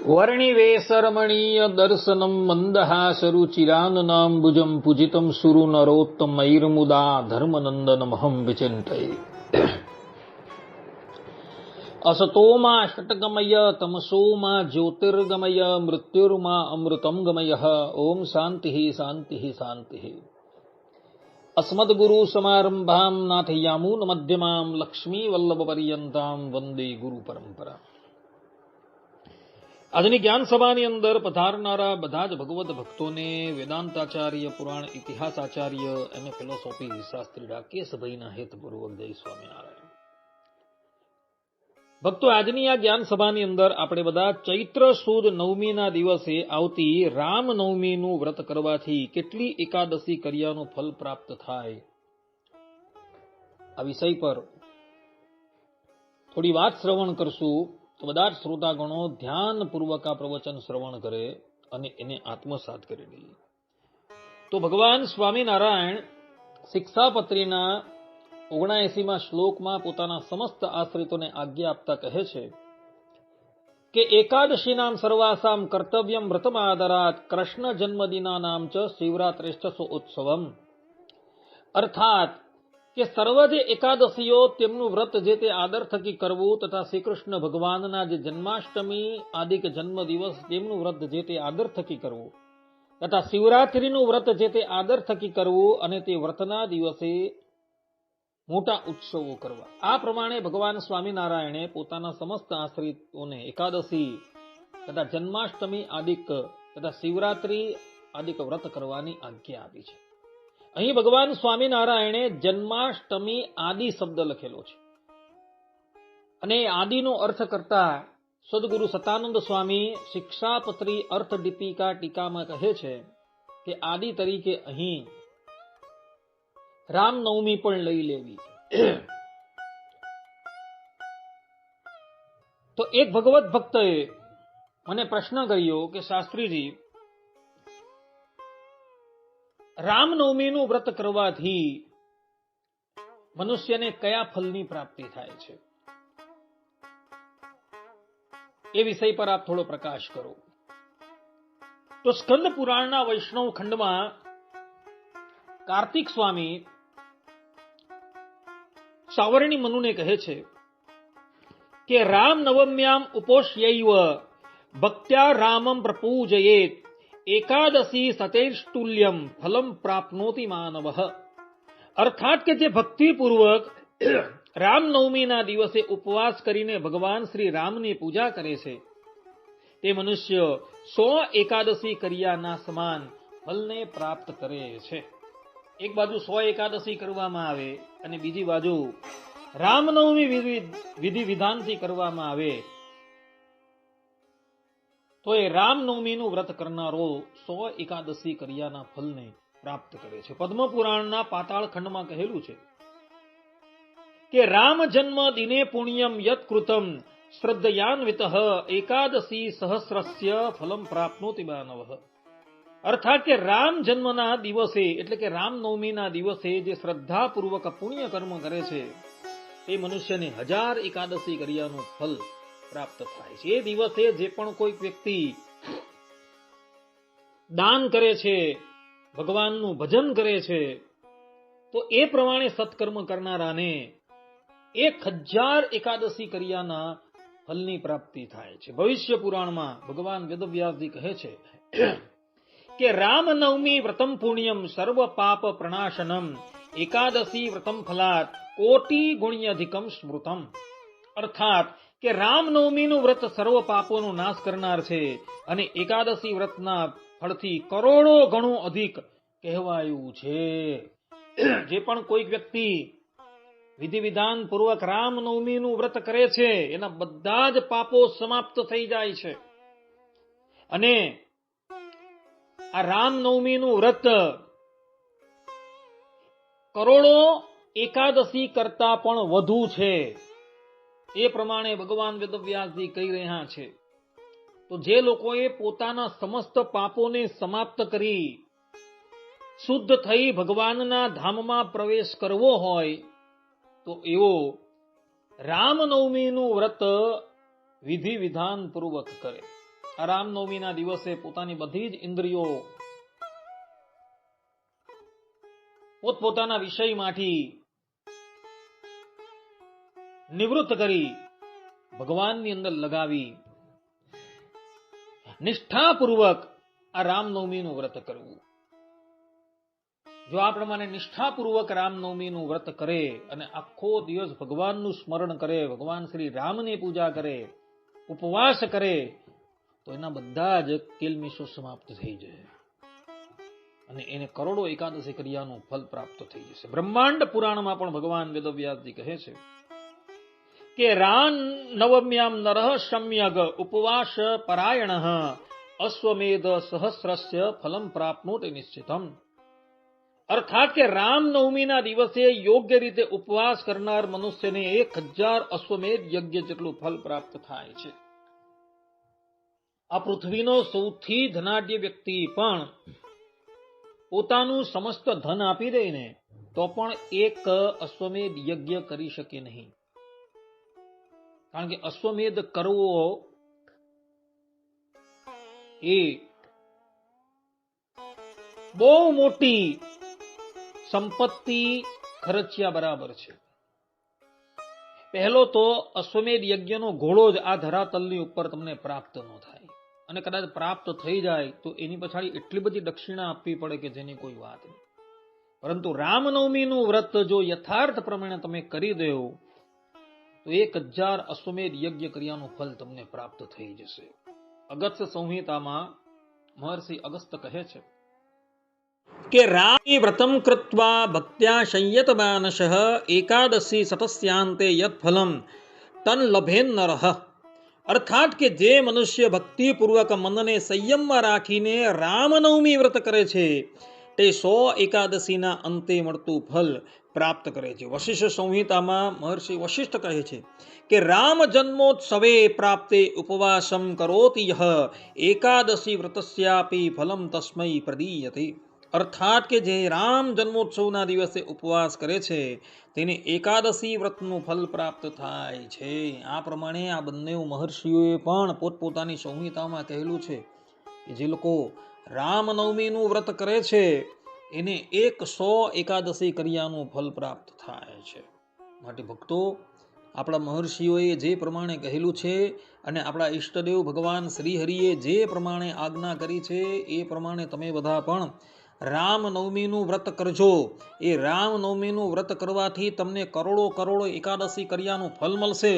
વર્ણિવેશરમણીય દર્શનમ મંદહાસરુચિરાનનાંબુજમ પૂજિતમ સુરુ નરોત્તમૈર્મુદા ધર્મનંદનમહં વિચિંતયે. અસતોમા ષટ્ગમય તમસોમા જ્યોતિર્ગમય મૃત્યુર્મા અમૃતમ ગમય. ઓમ શાંતિ શાંતિ શાંતિ. અસ્મદ્ગુરુ સમારંભામ નાથયામૂન મધ્યમામ લક્ષ્મી વલ્લભ પર્યંતામ વંદે ગુરુ પરંપરા. આજની જ્ઞાન સભાની અંદર પધારનારા બધા જ ભગવત ભક્તોને વેદાંતાચાર્ય, પુરાણ ઇતિહાસાચાર્ય, એમએ ફિલોસોફી શાસ્ત્રી ડાકેશ ભાઈના હેતપૂર્વક જય સ્વામિનારાયણ. ભક્તો, આજની આ જ્ઞાન સભાની અંદર આપણે બધા ચૈત્ર સુદ નવમીના દિવસે આવતી રામનવમીનું વ્રત કરવાથી કેટલી એકાદશી કર્યાનું ફલ પ્રાપ્ત થાય, આ વિષય પર થોડી વાત શ્રવણ કરશું. તો બધા જ શ્રોતાગણો ધ્યાનપૂર્વક આ પ્રવચન શ્રવણ કરે અને એને આત્મસાત કરી લે. તો ભગવાન સ્વામિનારાયણ શિક્ષાપત્રીના 79માં શ્લોકમાં પોતાના સમસ્ત આશ્રિતોને આજ્ઞા આપતા કહે છે કે એકાદશીનામ સર્વાસામ કર્તવ્યમ વ્રતમાદરાત કૃષ્ણ જન્મદિનાનામ ચ શિવરાત્રિશ્ચ ઉત્સવમ. અર્થાત કે સર્વ જે એકાદશીઓ તેમનું વ્રત જે તે આદર થકી કરવું તથા શ્રી કૃષ્ણ ભગવાનના જે જન્માષ્ટમી આદિક જન્મ દિવસ તેમનું વ્રત જે તે આદર થકી કરવું તથા શિવરાત્રીનું વ્રત જે તે આદર થકી કરવું અને તે વ્રતના દિવસે મોટા ઉત્સવો કરવા. આ પ્રમાણે ભગવાન સ્વામિનારાયણે પોતાના સમસ્ત આશ્રિતોને એકાદશી તથા જન્માષ્ટમી આદિક તથા શિવરાત્રી આદિક વ્રત કરવાની આજ્ઞા આપી છે. અહીં ભગવાન સ્વામિનારાયણે જન્માષ્ટમી આદિ શબ્દ લખેલો છે અને આદિનો અર્થ કરતા સદગુરુ સતાનંદ સ્વામી શિક્ષાપત્રી અર્થ દીપિકા ટીકામાં કહે છે કે આદિ તરીકે અહીં રામનવમી પણ લઈ લેવી. તો એક ભગવત ભક્તએ મને પ્રશ્ન કર્યો કે શાસ્ત્રીજી, રામનવમીનું વ્રત કરવાથી મનુષ્યને કયા ફલની પ્રાપ્તિ થાય છે, એ વિષય પર આપ થોડો પ્રકાશ કરો. તો સ્કંદ પુરાણના વૈષ્ણવ ખંડમાં કાર્તિક સ્વામી સાવરણી મનુને કહે છે કે રામ નવમ્યામ ઉપોષ્યૈવ ભક્ત્યા રામમ પ્રપૂજયેત એકાદશી સતૈષ્તુલ્યમ ફલમ પ્રાપ્નોતિ માનવઃ. અર્થાત કે જે ભક્તિપૂર્વક રામનવમીના દિવસે ઉપવાસ કરીને ભગવાન શ્રી રામની પૂજા કરે છે તે મનુષ્ય 100 એકાદશી કર્યાના સમાન ફલને પ્રાપ્ત કરે છે. એક બાજુ 100 એકાદશી કરવામાં આવે અને બીજી બાજુ રામનવમી વિધિ વિધાનથી કરવામાં આવે તો એ રામનવમીનું વ્રત કરનારો 100 એકાદશી કર્યાના ફલને પ્રાપ્ત કરે છે. પદ્મપુરાણના પાતાળ ખંડમાં કહેલું છે કે રામ જન્મ દિને પુણ્યમ યત કૃતમ શ્રદ્ધયાન્વિતઃ એકાદશી સહસ્રસ્ય ફલમ પ્રાપ્નોતિ માનવઃ. અર્થાત કે રામ જન્મના દિવસે એટલે કે રામનવમીના દિવસે જે શ્રદ્ધાપૂર્વક પુણ્ય કર્મ કરે છે તે મનુષ્યને 1000 એકાદશી કર્યાનું ફલ પ્રાપ્ત થાય છે. એ દિવસે જે પણ કોઈક વ્યક્તિ દાન કરે છે, ભગવાનનું ભજન કરે છે, તો એ પ્રમાણે સત્કર્મ કરનારાને 1000 એકાદશી કર્યાના ફલની પ્રાપ્તિ થાય છે. ભવિષ્ય પુરાણમાં ભગવાન વેદવ્યાસજી કહે છે કે રામનવમી વ્રતમ પુણ્યમ સર્વ પાપ પ્રણાશનમ એકાદશી વ્રતમ ફલાત કોટી ગુણ્યધિકમ સ્મૃતમ. અર્થાત કે રામનવમીનું વ્રત સર્વ પાપોનો નાશ કરનાર છે અને એકાદશી વ્રતના ફળથી કરોડો ગણું અધિક કહેવાયું છે. જે પણ કોઈક વ્યક્તિ વિધિ વિધાન પૂર્વક રામનવમીનું વ્રત કરે છે એના બધા જ પાપો સમાપ્ત થઈ જાય છે. અને આ રામનવમીનું વ્રત કરોડો એકાદશી કરતા પણ વધુ છે. એ પ્રમાણે ભગવાન વેદવ્યાસજી કહી રહ્યા છે. તો જે લોકોએ પોતાના સમસ્ત પાપોને સમાપ્ત કરી શુદ્ધ થઈ ભગવાનના ધામમાં પ્રવેશ કરવો હોય તો એવો રામનવમીનું વ્રત વિધિ વિધાન પૂર્વક કરે. આ રામનવમીના દિવસે પોતાની બધી જ ઇન્દ્રિયો પોતપોતાના વિષયમાંથી નિવૃત્ત કરી ભગવાનની અંદર લગાવી નિષ્ઠાપૂર્વક આ રામનવમીનું વ્રત કરવું. જો આ પ્રમાણે નિષ્ઠાપૂર્વક રામનવમીનું વ્રત કરે અને આખો દિવસ ભગવાનનું સ્મરણ કરે, ભગવાન શ્રી રામની પૂજા કરે, ઉપવાસ કરે, તો એના બધા જ કિલમિશો સમાપ્ત થઈ જાય અને એને કરોડો એકાદશી ક્રિયાનું ફલ પ્રાપ્ત થઈ જશે. બ્રહ્માંડ પુરાણમાં પણ ભગવાન વેદવ્યાસજી કહે છે કે રામ નવમ્યામ નરઃ સમ્યગ ઉપવાસ પરાયણ અશ્વમેધ સહસ્રસ્ય ફલમ પ્રાપ્નોતિ નિશ્ચિતમ. અર્થાત કે રામનવમીના દિવસે યોગ્ય રીતે ઉપવાસ કરનાર મનુષ્યને 1000 અશ્વમેધ યજ્ઞ જેટલું ફલ પ્રાપ્ત થાય છે. આ પૃથ્વીનો સૌથી ધનાઢ્ય વ્યક્તિ પણ પોતાનું સમસ્ત ધન આપી દઈને તો પણ એક અશ્વમેધ યજ્ઞ કરી શકે નહીં. કારણ કે અશ્વમેધ કરવો એ બહુ મોટી સંપત્તિ ખર્ચ્યા બરાબર છે. પહેલો તો અશ્વમેધ યજ્ઞનો ઘોડો જ આ ધરાતલની ઉપર તમને પ્રાપ્ત ન થાય, અને કદાચ પ્રાપ્ત થઈ જાય તો એની પછાડી એટલી બધી દક્ષિણા આપવી પડે કે જેની કોઈ વાત નહીં. પરંતુ રામનવમીનું વ્રત જો યથાર્થ પ્રમાણે તમે કરી દેવો તો 1000 અશ્વમેધ યજ્ઞ ક્રિયાનું ફલ તમને પ્રાપ્ત થઈ જશે. અગસ્ત્ય સંહિતામાં મહર્ષિ અગસ્ત્ય કહે છે કે રામી વ્રતમ કૃત્વા ભક્ત્યા સંયત માનસઃ એકાદશી સતસ્યાંતે યત ફલમ તન લભેન નરઃ. અર્થાત કે જે મનુષ્ય ભક્તિપૂર્વક મનને સંયમમાં રાખીને રામનવમી વ્રત કરે છે તે 100 એકાદશીના અંતે મળતું ફલ પ્રાપ્ત કરે છે. વશિષ્ઠ સંહિતામાં મહર્ષિ વશિષ્ઠ કહે છે કે રામ જન્મોત્સવે પ્રાપ્તે ઉપવાસમ કરોતિ યહ એકાદશી વ્રતસ્યાપી ફલમ તસ્મૈ પ્રદીયતે. અર્થાત કે જે રામ જન્મોત્સવના દિવસે ઉપવાસ કરે છે તેને એકાદશી વ્રતનું ફલ પ્રાપ્ત થાય છે. આ પ્રમાણે આ બંને મહર્ષિઓએ પણ પોતપોતાની સંહિતામાં કહેલું છે કે જે લોકો રામનવમીનું વ્રત કરે છે એને 100 એકાદશી ક્રિયાનું ફલ પ્રાપ્ત થાય છે. માટે ભક્તો, આપણા મહર્ષિઓએ જે પ્રમાણે કહેલું છે અને આપણા ઈષ્ટદેવ ભગવાન શ્રીહરિએ જે પ્રમાણે આજ્ઞા કરી છે એ પ્રમાણે તમે બધા પણ રામનવમીનું વ્રત કરજો. એ રામનવમીનું વ્રત કરવાથી તમને કરોડો એકાદશી ક્રિયાનું ફલ મળશે.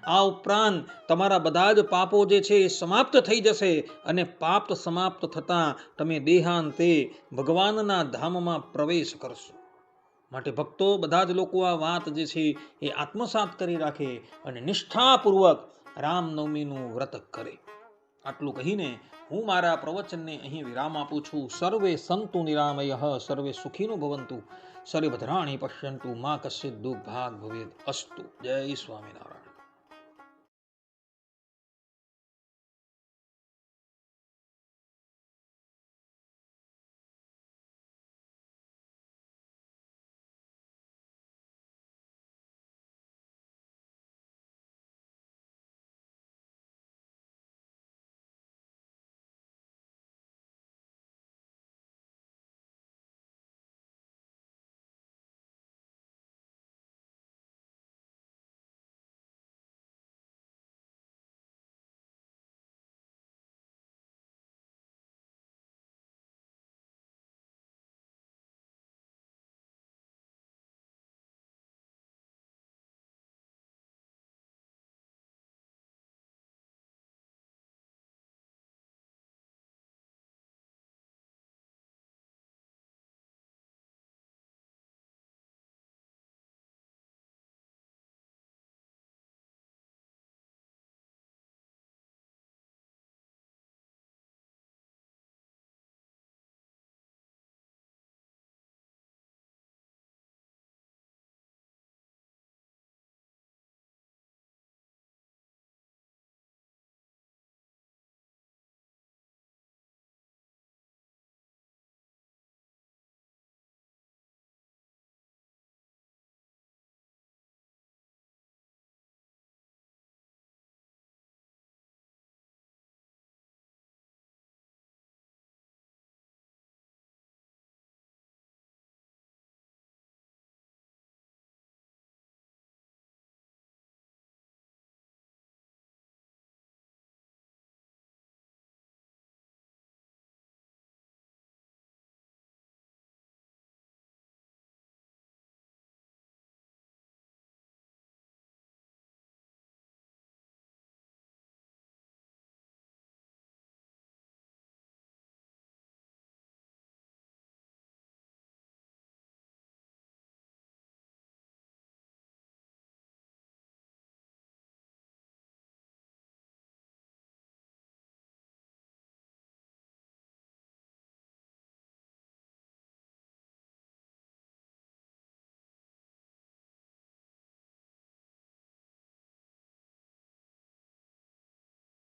આ ઉપરાંત તમારા બધા જ પાપો જે છે એ સમાપ્ત થઈ જશે અને પાપ સમાપ્ત થતાં તમે દેહાંતે ભગવાનના ધામમાં પ્રવેશ કરશો. માટે ભક્તો, બધા જ લોકો આ વાત જે છે એ આત્મસાત કરી રાખે અને નિષ્ઠાપૂર્વક રામનવમીનું વ્રત કરે. આટલું કહીને હું મારા પ્રવચનને અહીં વિરામ આપું છું. સર્વે સંતુ નિરામયઃ, સર્વે સુખીનો ભવંતુ, સર્વે ભદ્રાણિ પશ્યન્તુ, મા કશ્ચિદ દુઃખ ભાગ ભવેદ. અસ્તુ. જય સ્વામિનારાયણ.